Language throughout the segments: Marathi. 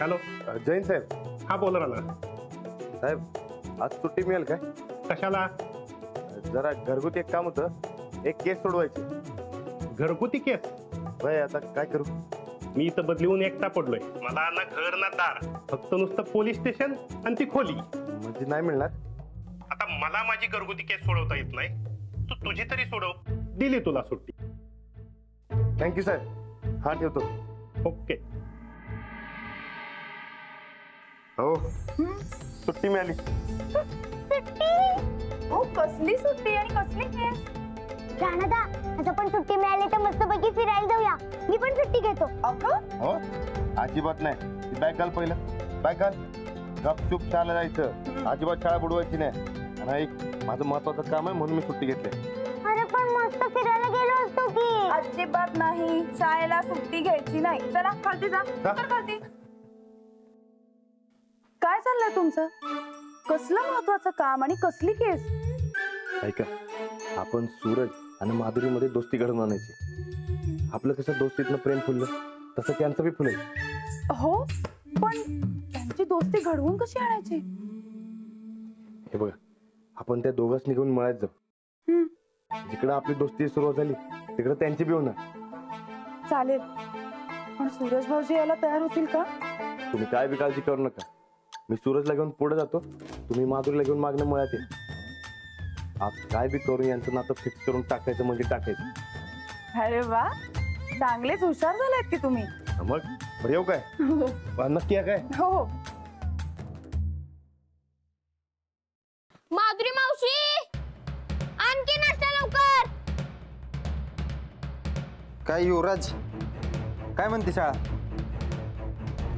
हॅलो जैन साहेब. हा बोला ना साहेब आज सुट्टी मिळेल काय? कशाला? जरा घरगुती एक काम होतं, एक केस सोडवायची. घरगुती केस? भाई आता काय करू? मी इथं बदलीहून एकटा पडलोय. मला ना घर ना दार, फक्त नुसतं पोलीस स्टेशन आणि ती खोली. म्हणजे नाही मिळणार? आता मला माझी घरगुती केस सोडवता येत नाही, तू तुझी तरी सोडव. दिली तुला सुट्टी. थँक्यू साहेब. हा ठेवतो. ओके. हो सुट्टी मिळाली. हो कसली सुट्टी आणि कसली केस? राणादा आता पण सुट्टी मिळाली तर मस्तपैकी फिरायला जाऊया. मी पण सुट्टी घेतो. अगं हो अजिबात नाही. बॅग घाल पहिलं. बॅग घाल. गपचूप शाळेला जायचं. अजिबात शाळा बुडवायची नाही. आणि एक माझं महत्वाचं काम आहे म्हणून मी सुट्टी घेतली. अरे पण मस्त फिरायला गेलो असतो की. अजिबात नाही, शाळेला सुट्टी घ्यायची नाही. चला खालती जा. तर खालती. काय चाललंय तुमचं? कसलं महत्वाचं काम आणि कसली केस? ऐका, आपण सूरज आणि माधुरीमध्ये दोस्ती घडवून आणायची. आपलं कसं दोस्तीतनं प्रेम फुललं तसं त्यांचं बी फुलेल. हो पण त्यांची दोस्ती घडवून कशी आणायची? हे बघा, आपण त्या दोघांच निघून मळ्यात जाऊ. जिकडे आपली दोस्ती सुरुवात झाली तिकडे त्यांची बी होणार. चालेल, पण सूरज भाऊजी यायला तयार होतील का? तुम्ही काय बी काळजी करू नका. मी सूरजला घेऊन पुढे जातो, तुम्ही माधुरीला घेऊन मागणं मळ्यात ये. आज काय बी करून यांचं नातं फिक्स करून टाकायचं म्हणजे टाकायचं. अरे वा, चांगलेच हुशार झालेत की तुम्ही. मग बरं येऊ काय? नक्की आहे काय? हो. माधुरी मावशी आणखी नाश्ता लवकर. काय युवराज, काय म्हणते शाळा?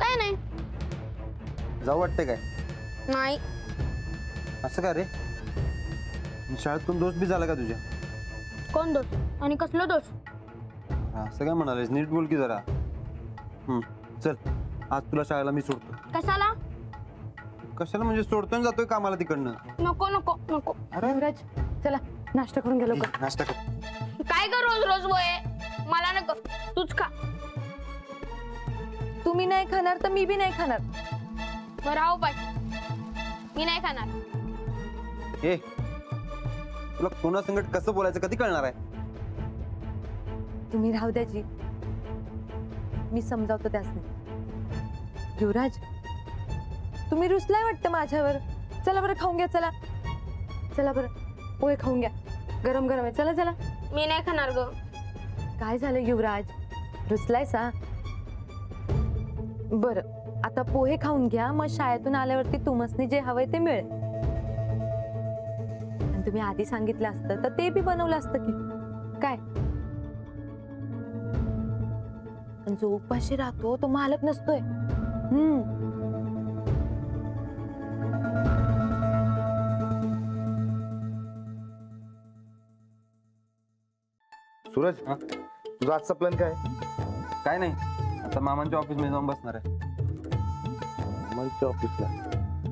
काय नाही. जाऊ वाटते काय? नाही. असं का रे? शाळेतून दोस्त बी झाला का तुझ्या? कोण दोष आणि कसलं दोष? असं काय म्हणालेस? नीट बोल की जरा. चल आज तुला शाळेला मी सोडतो. कशाला? कशाला म्हणजे सोडतोय आणि जातोय कामाला तिकडनं. नको नको नको. अरे युवराज चला नाश्ता करून गेलो का? नाश्ता कर. काय कर रोज रोज बोय? मला नको, तूच खा. तुम्ही नाही खाणार तर मी बी नाही खाणार. बरं आहो बाय, मी नाही खाणार. ए तुला कोणासंगत कसं बोलायचं कधी कळणार आहे? तुम्ही राहू द्याची, मी समजावतो त्यासनी. युवराज तुम्ही रुसलाय वाटतं माझ्यावर. चला बरं खाऊन घ्या. चला चला बरं पोहे खाऊन घ्या, गरम गरम आहे. चला चला. मी नाही खाणार ग. काय झालं युवराज, रुसलाय सा? बरं आता पोहे खाऊन घ्या, मग शाळेतून आल्यावरती तुमसनी जे हवंय ते मिळेल. आणि तुम्ही आधी सांगितलं असतं तर ते बी बनवलं असतं की काय. जो उपाशी राहतो तो मालक नसतोय. सूरज, तुझा आजचा प्लॅन काय? काय नाही, आता मामांच्या ऑफिस मध्ये जाऊन बसणार आहे. मामांच्या ऑफिसला?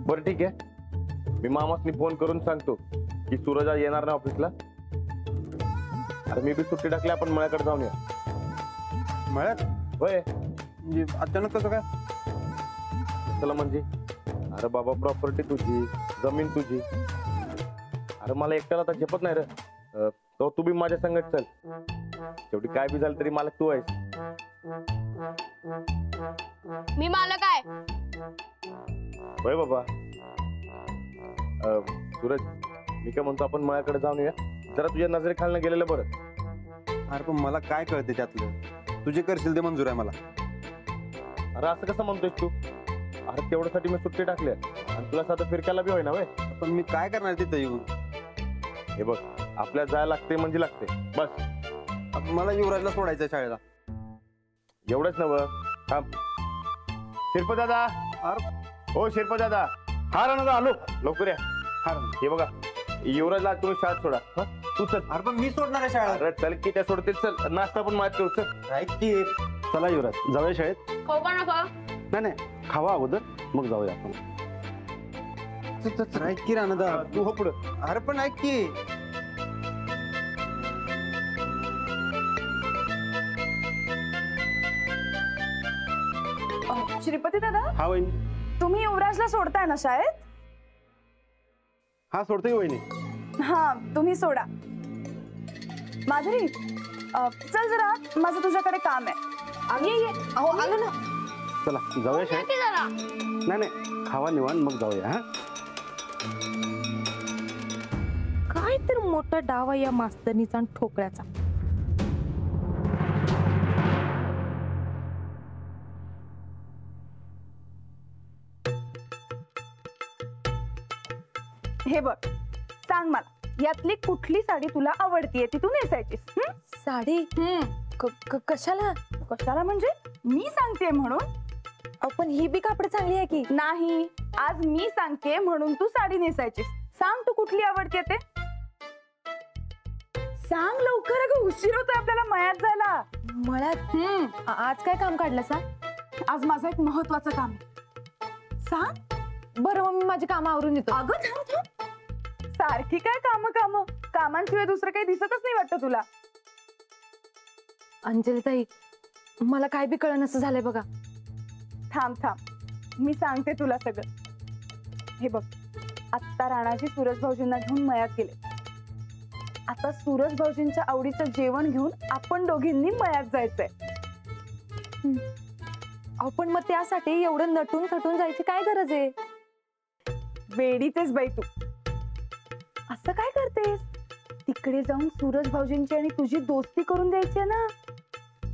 बरं ठीक आहे, मी मामासनी फोन करून सांगतो की सूरज आज येणार ना ऑफिसला. अरे मी बी सुट्टी टाकली, आपण मळ्याकडे जाऊन या. मळ्यात? होय. म्हणजे अचानक कसं काय? चला म्हणजे अरे बाबा, प्रॉपर्टी तुझी, जमीन तुझी. अरे मला एकट्याला आता झेपत नाही रे. तो तू बी माझ्या संगत चल. शेवटी काय बी झालं तरी मालक तू आहेस. मी मालक आहे. होय बाबा. सूरज, मी काय म्हणतो, आपण मळ्याकडे जाऊन या. जरा तुझ्या नजरेखालनं गेलेलं बरं. अरे पण मला काय कळते त्यातलं? तुझे करशील ते मंजूर आहे मला. अरे असं कसं म्हणतोय तू? अरे तेवढ्यासाठी मी सुट्टी टाकली आणि तुला साधं फिरकायला बी होईना. वय पण मी काय करणार तिथं येऊन? हे बघ, आपल्याला जायला लागते म्हणजे लागते बस. मला युवराजला सोडायचं शाळेला. एवढंच नव. थांब शिरपत दादा. हो शिरपत दादा. हा दादा आलो, लवकर या. हा हे बघा, युवराजला तुम्ही शाळेत सोडा. तू चल. अरे पण मी सोडणार आहे शाळा. अरे चल की, त्या सोडतील. चल नाश्ता पण माझ्या करू. चल ऐक की. चला युवराज, जाऊया शाळेत. खाऊ का नको? नाही नाही, खावा अगोदर मग जाऊया आपण. ऐक की राणादा, तू हो पुढं. अरे पण ऐक की. श्रीपती दादा, हा वहिनी. तुम्ही युवराजला सोडताय ना शाळेत? हा सोडतोय वहिनी. हा, तुम्ही सोडा. माधुरी, चल जरा, माझं तुझ्याकडे काम आहे. ये ये. अहो आलो ना. चला जाऊया शाळेत. किती झाला? नाही खावा निवांत मग जाऊया. हा काय तर मोठा डावा या मास्तरनीचा आणि ठोकळ्याचा. हे बघ, सांग मला, यातली कुठली साडी तुला आवडतीये ती तू नेसायचीस? साडी कशाला? कशाला म्हणजे? मी सांगते म्हणून. पण ही बी कापड चांगली आहे की. नाही, आज मी सांगते म्हणून तू साडी नेसायचीस. सांग तू कुठली आवडते ते. सांग लवकर, अगं उशीर होतोय आपल्याला मळ्यात जायला. मळ्यात? आज काय काम काढलं सा? आज माझं एक महत्वाचं काम आहे. सांग. बरं मग मी माझी कामं आवरून देतो. अगं थांब थांब, सारखी काय काम कामांशिवाय दुसरं काही दिसतच नाही वाटतं तुला. अंजली ताई, मला काय बी कळण असं झालंय बघा. थांब थांब, मी सांगते तुला सगळं. हे बघ, आत्ता राणाजी सूरज भाऊजींना घेऊन मळ्यात गेले. आता सूरज भाऊजींच्या आवडीचं जेवण घेऊन आपण दोघींनी मळ्यात जायचंय. पण मग त्यासाठी एवढं नटून थटून जायची काय गरज आहे? वेडीतेच बाई तू. असं काय करतेस? तिकडे जाऊन सूरज भाऊजींची आणि तुझी दोस्ती करून द्यायची आहे ना.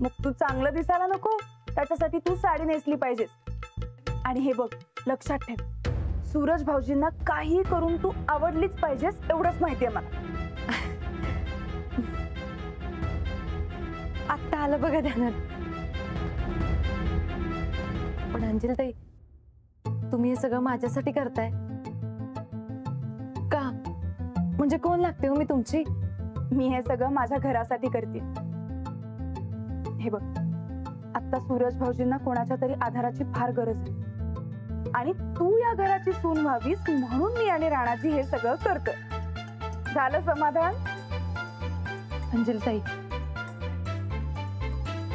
मग तू चांगलं दिसायला नको, त्याच्यासाठी तू साडी नेसली पाहिजेस. आणि हे बघ, लक्षात ठेव, सूरज भाऊजींना काही करून तू आवडलीच पाहिजेस, एवढंच माहितीये मला. आत्ता आलं बघा ध्यानात. पण अंजली ताई, तुम्ही हे सगळं माझ्यासाठी करताय का? म्हणजे कोण लागते हो मी तुमची? मी हे सगळं माझ्या घरासाठी करते. हे बघ, आता सूरज भाऊजींना कोणाच्या तरी आधाराची फार गरज आहे आणि तू या घराची सून व्हावीस म्हणून मी आणि राणाजी हे सगळं करतोय. झालं समाधान? अंजली ताई,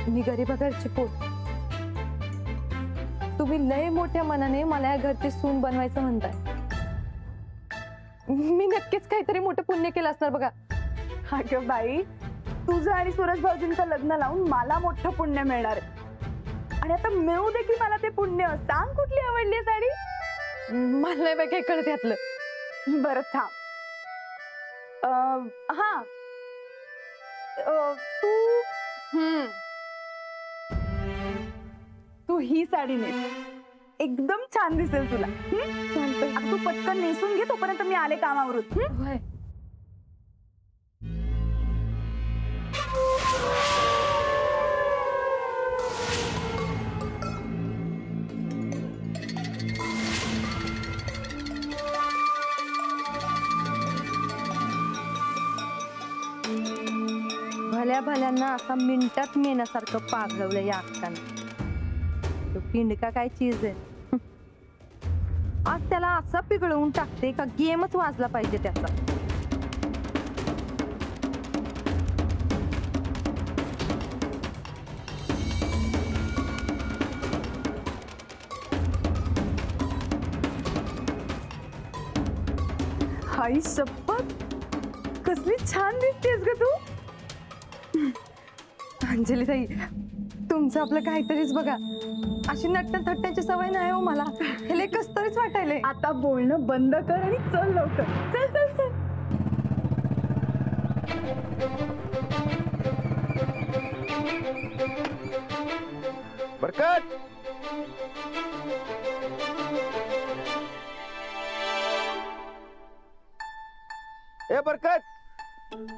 मी गरीबा घरची पोट. तुम्ही लय मोठ्या मनाने मला या घरची सून बनवायचं म्हणताय. मी नक्कीच काहीतरी मोठं पुण्य केलं असणार बघा. अगं बाई, तुझं आणि सूरज भाऊजींचं लग्न लावून मला मोठं पुण्य मिळणार आहे. आणि आता मिळू दे की मला ते पुण्य. सांग कुठली आवडली साडी? मला नाही बाई काही कळत यातलं. बरं थांब. हा, तू ही साडी नेस, एकदम छान दिसेल तुला. तू पटकन नेसून घे, तोपर्यंत मी आले कामावरून. होय. भल्या भल्यांना असा मिनिटात मेण्यासारखं पाघळवलं या अक्कानं. तो पिंडका काय चीज आहे. आज त्याला असं पिघळवून टाकते का गेमच वाजला पाहिजे त्याचा. हाय शपथ, कसली छान दिसतेस ग तू. अंजली ताई, तुमचं आपलं काहीतरीच बघा. अशी नट्ट थट्ट्याची सवय नाही हो मला. हे कस तरीच वाटायले. आता बोलणं बंद कर आणि चल लवकर. चल चल चल. बरकत, ए बरकत,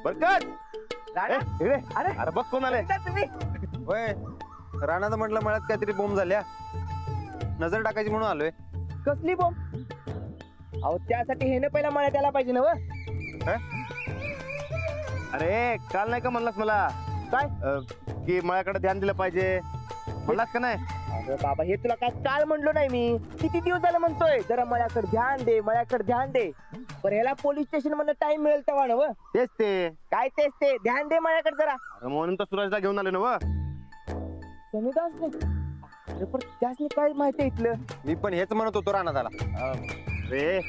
बरकत, ए, इकडे. अरे बघ कोण आले. होय, राणाचं म्हटलं मळ्यात काहीतरी बोंब झाल्या, नजर टाकायची म्हणून आलोय. कसली बॉम्ब? अहो त्यासाठी हे ना पहिला मला त्याला पाहिजे ना. अरे काल नाही का म्हणलास मला काय? की माझ्याकडे ध्यान दिलं पाहिजे म्हणलास का नाही? अरे बाबा, हे तुला काय काल म्हणलो नाही मी. किती दिवस झालं म्हणतोय जरा मळ्याकडे ध्यान दे, मळ्याकडे ध्यान दे. बरं ह्याला पोलीस स्टेशन मध्ये टाइम मिळेल तेव्हा ना. तेच ते काय तेच ते, ध्यान दे मळ्याकडे जरा. अरे म्हणून तर सुराजला घेऊन आले ना. तुम्ही काय असले? अरे पण त्यासनी काय माहिती आहे इथलं? मी पण हेच म्हणत होतो राणा त्याला. रे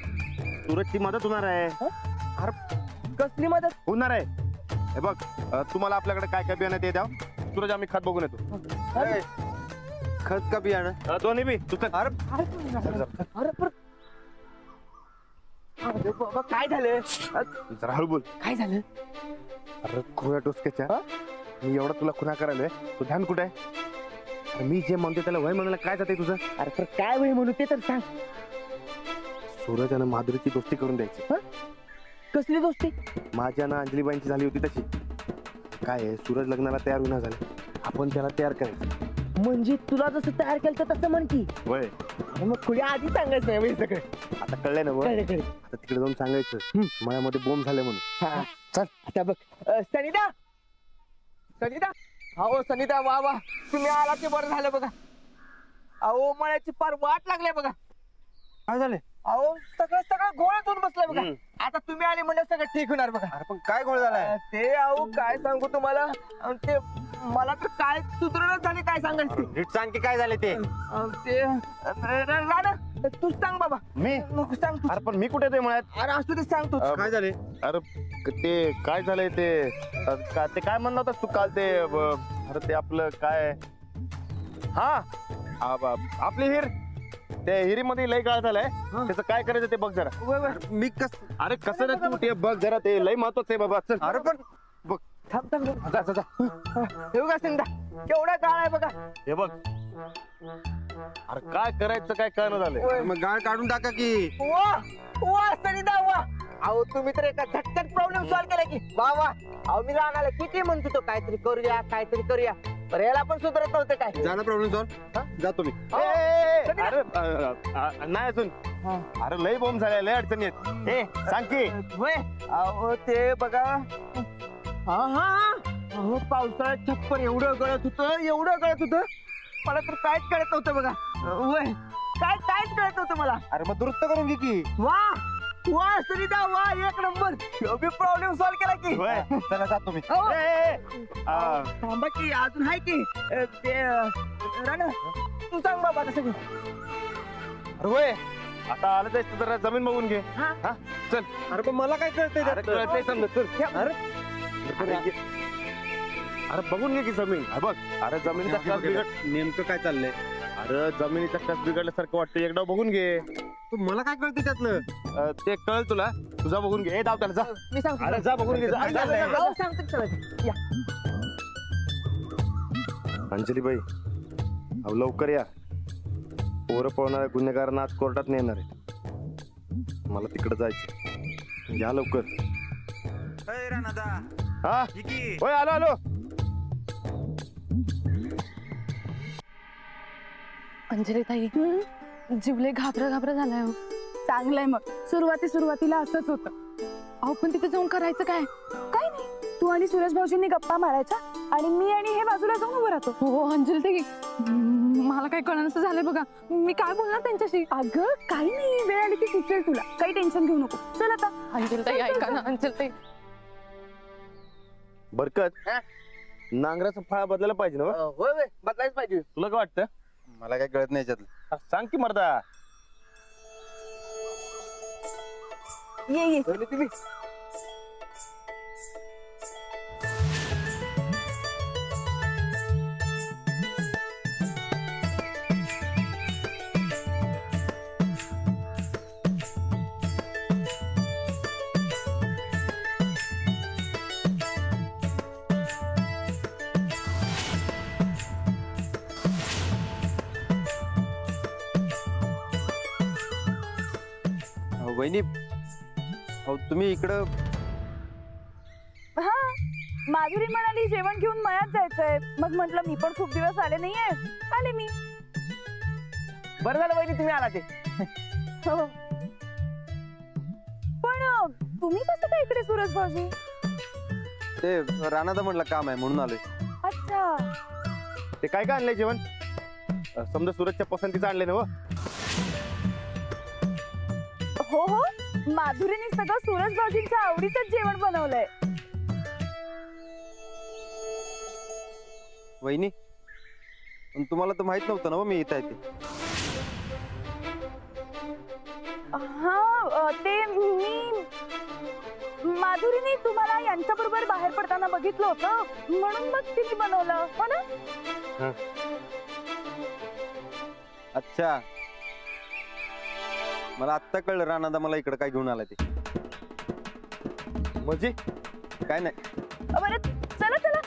सूरजची मदत होणार आहे. कसली मदत? होणार आहे. हे बघ तुम्हाला आपल्याकडे काय काय बियाणं ते द्या. सूरज आम्ही खत बघून येतो. ए, खत का बियाणं? दोन्ही बी तू चल. अरे अरे पण अरे बाबा काय झालं? जरा हळू बोल. काय झालं? अरे खुऱ्या डोसक्याच्या मी एवढा तुला खुना करायलोय. तू ध्यान कुठे आहे? अरे मी जे म्हणतो त्याला वय म्हणायला काय जाते तुझं? अरे पण काय वय म्हणू ते तर सांग. सूरज आणि माधुरीची दोस्ती करून द्यायची. कसली दोस्ती? माझ्या ना अंजलीबाईंची झाली होती तशी. काय आहे, सूरज लग्नाला तयार होईना झाले. आपण त्याला तयार करायचं. म्हणजे तुला जसं तयार केलं तसं म्हण की. वय अरे मग खुली आधी सांगायचं नाही वय सगळं. आता कळलंय ना वय. कळलं. आता तिकडे जाऊन सांगायचं मळ्यामध्ये बोंब झाले म्हणून. हा चल आता बघ. सनिता सनिता अहो सनिता वा वा तुम्ही आला ते बरं झालं बघा. अहो मळ्याची फार वाट लागली बघा. काय झाले? अहो सगळं गोळ होऊन बसलंय बघा. आता तुम्ही आले म्हणजे सगळं ठीक होणार बघा. अरे पण काय गोळ झालाय? ते अहो काय सांगू तुम्हाला. ते मला तर काय सुधारणा झाली काय सांगायचं ते. नीट सांग की काय झाले ते. ते राणा तूच सांग बाबा. मी नको सांग तू. अरे पण मी कुठे ते मळ्यात? अरे असू दे सांग तू. काय झाले? अरे ते काय झालंय ते ते काय म्हणलं होतास तू काल ते अरे ते आपलं काय हा आपली हिर. त्या हिरीमध्ये लय काय झालंय त्याचं काय करायचं ते बघ जरा. मी कस अरे कसं रे तू ते बघ जरा ते लय महत्वाचं आहे बाबा. चल. अरे पण बघ थांब थांब जा जा जा. हे बघा सिंधा केवढा काळ आहे बघा. हे बघ. अरे काय करायचं काय कळणं झालंय. मग गाळ काढून टाका की. वा वा सनिधा वा. अहो तुम्ही तर एका झटक्यात प्रॉब्लेम सॉल्व्ह केला की. वा वा. अहो मी राहणार किती म्हणतो तो काहीतरी करूया पण याला पण सुधारत नव्हतं काय. झाला प्रॉब्लेम सॉल्व. जातो मी. अरे नाही अजून. अरे लय बॉम्ब झाल्या लय अडचणी आहेत. ए सांग की. होय अहो ते बघा. हा हा अहो पावसाळ्यात छप्पर एवढं गळत होतं मला तर काहीच कळत नव्हतं बघा. होय काहीच कळत नव्हतं मला. अरे मग दुरुस्त करून घे की. वा वा सनिधा वा एक नंबर. प्रॉब्लेम सॉल्व्ह केला की. होय. चला जातो मी. अहो, आ, थांबा की अजून आहे की. ते राणा तू सांग बाबा आता सगळं. अरे होय. आता आलं तर जरा जमीन बघून घे. हा. हा चल. अरे पण मला काय कळतंय अरे त्यातलं? कळतंय समजा चल. अरे बघून घे की जमीन. बघ अरे जमिनीचा कस बिघड नेमकं काय चाललंय? अरे जमिनीचा कस बिघडल्यासारखं वाटतं एकदा बघून घे. पण मला काय कळतंय त्यातलं? ते कळ तुला. तुझा बघून घे. दाव त्याला जा. मी सांगतो. अरे जा बघून घे जा. जा, जा, जा. अहो, सांगतो चला. या अंजलीबाई अहो लवकर या. पोरं पळणाऱ्या गुन्हेगारांना आज कोर्टात नेणार आहे. मला तिकडे जायचं. या लवकर. हा होय आलो. अंजली ताई जीवले घाबरा झालाय हो. चांगलंय मग. सुरुवातीला असंच होतं. अहो पण तिथे जाऊन करायचं काय? काय नाही तू आणि सुरेश भाऊजींनी गप्पा मारायच्या आणि मी आणि हे बाजूला जाऊन उभं राहतो. हो अंजली ताई मला काय कळणं झालंय बघा. मी काय बोलणार त्यांच्याशी? अगं काही नाही वेळ आली की सुचेल तुला. काही टेन्शन घेऊ नको. चल आता. अंजली ताई ऐका ना. अंजली ताई बरकत नांगराचा फाळा बदलायला पाहिजे ना. होय होय बदलायच पाहिजे. तुला काय वाटतं? मला काय कळत नाही याच्यातलं. सांग की मर्दा. ये तुम्ही. वहिनी अहो तुम्ही इकडं. हा माधुरी म्हणाली जेवण घेऊन मयात जायचंय. मग म्हंटल मी पण खूप दिवस आले नाहीये. आले मी. बरं झालं वहिनी तुम्ही आला ते. हो. पण तुम्ही कसं काय इकडे सुरज भाऊजी? ते राणादा म्हटलं काम आहे म्हणून आलोय. अच्छा. ते काय काय आणलंय जेवण? समजा सूरजच्या पसंतीचं आणलंय ना. हो हो माधुरीने सगळं सुरज भाऊजींच्या आवडीचंच जेवण बनवलंय. वहिनी पण तुम्हाला तर माहित नव्हतं ना हो मी इथं आहे ते. हा ते मी माधुरीने तुम्हाला यांच्या बरोबर बाहेर पडताना बघितलं होतं म्हणून मग तिने बनवलं हो ना. अच्छा, मला आत्ता कळलं राणादा मला इकडे काय घेऊन आला ते. म्हणजे काय नाही. बरं चला चला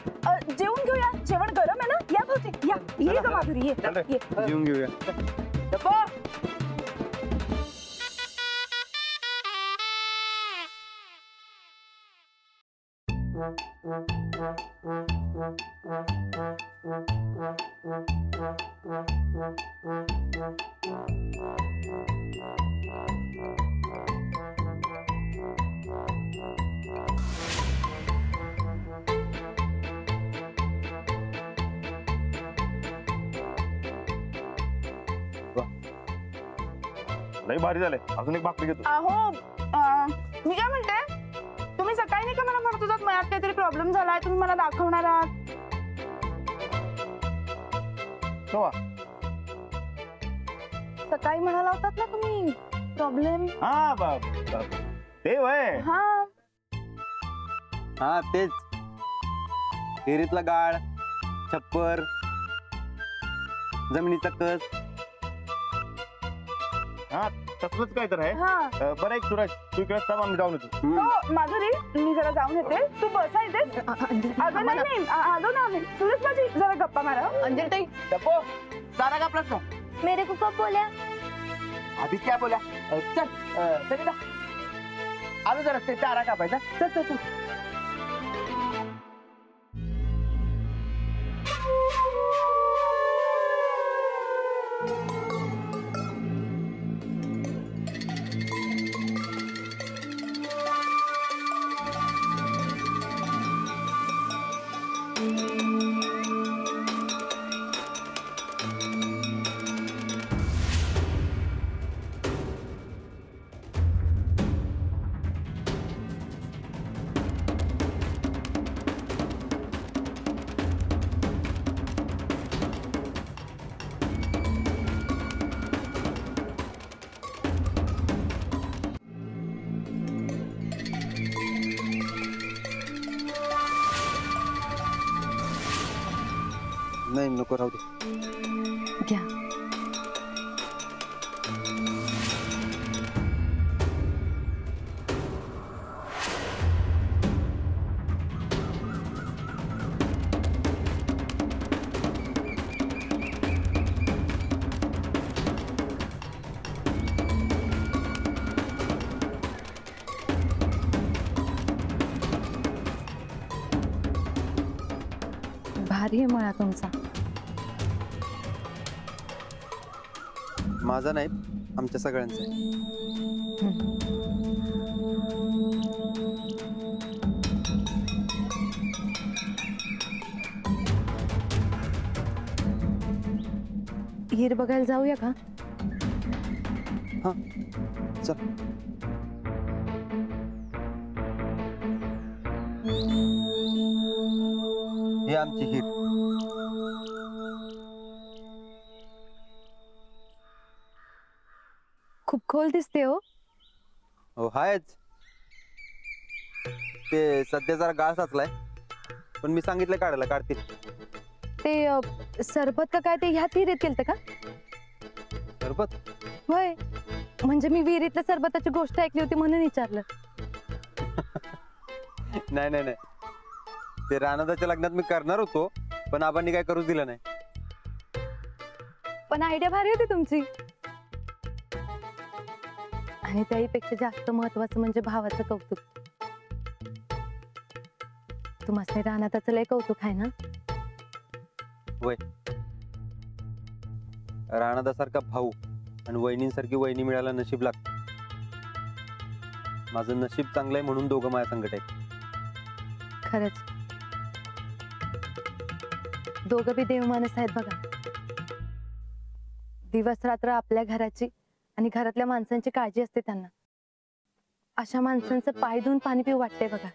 जेवून घेऊया. जेवण गरम आहे ना. या भाऊजी या. ये ग माधुरी ये चला. ये. जेवून घेऊया. डब्बो. लई भारी झालंय. अजून एक भाकरी घेतो. अहो मी काय म्हणते तुम्ही सकाळी नाही का मला म्हणत होतात मनात काहीतरी प्रॉब्लेम झालाय तुम्ही मला दाखवणार आहात. केव्हा? सकाळी म्हणाला होतात ना तुम्ही प्रॉब्लेम. हा ते वय. हा हा तेच, विहिरीतला गाळ, छप्पर, जमिनीचा कस. हा तसलंच काय तर आहे. हा बरं एक सूरज, तू इकडे थांब, आम्ही जाऊन येतो. हो माधुरी मी जरा जाऊन येते. तू बसा इथे. अगं नाही नाही आलो ना आम्ही. तुझीच माझी जरा गप्पा मारा. अंजली ताई डब्बो सारा का प्रश्न मेरे को कब बोला? अभी क्या बोला? चल सरिता आलो जरा ते चारा कापायचा. चल चल चल. नाही नको राहू दे. घ्या. भारी आहे मळा तुमचा. माझा नाही, आमच्या सगळ्यांचा आहे. हिर बघायला जाऊया का? हा चल. ही आमची हिर. खूप खोल दिसते हो. हो हायच. ते सध्या जरा गाळ साचलाय, पण मी सांगितलं काढायला, काढतील. ते सरबत का काय ते ह्यात हिरीत केलतं का? सरबत? होय, म्हणजे मी विहिरीतल्या सरबताची गोष्ट ऐकली होती म्हणून विचारलं. नाही नाही नाही, ते राणादाच्या लग्नात मी करणार होतो, पण आबांनी काय करूच दिलं नाही. पण आयडिया भारी होती तुमची. आणि त्याहीपेक्षा जास्त महत्वाचं म्हणजे भावाचं कौतुक. तुम्हाला रानाताचं लय कौतुक आहे ना. वय राणादासारखा भाऊ आणि वहिनींसारखी वहिनी मिळायला नशीब लागतं. माझं नशीब चांगलंय म्हणून दोघं माझ्या संकट आहेत. खरंच दोघं बी देवमानस आहेत बघा. दिवस रात्र आपल्या घराची आणि घरातल्या माणसांची काळजी असते त्यांना. अशा माणसांचं पाय धुवून पाणी पिऊ वाटतंय बघा.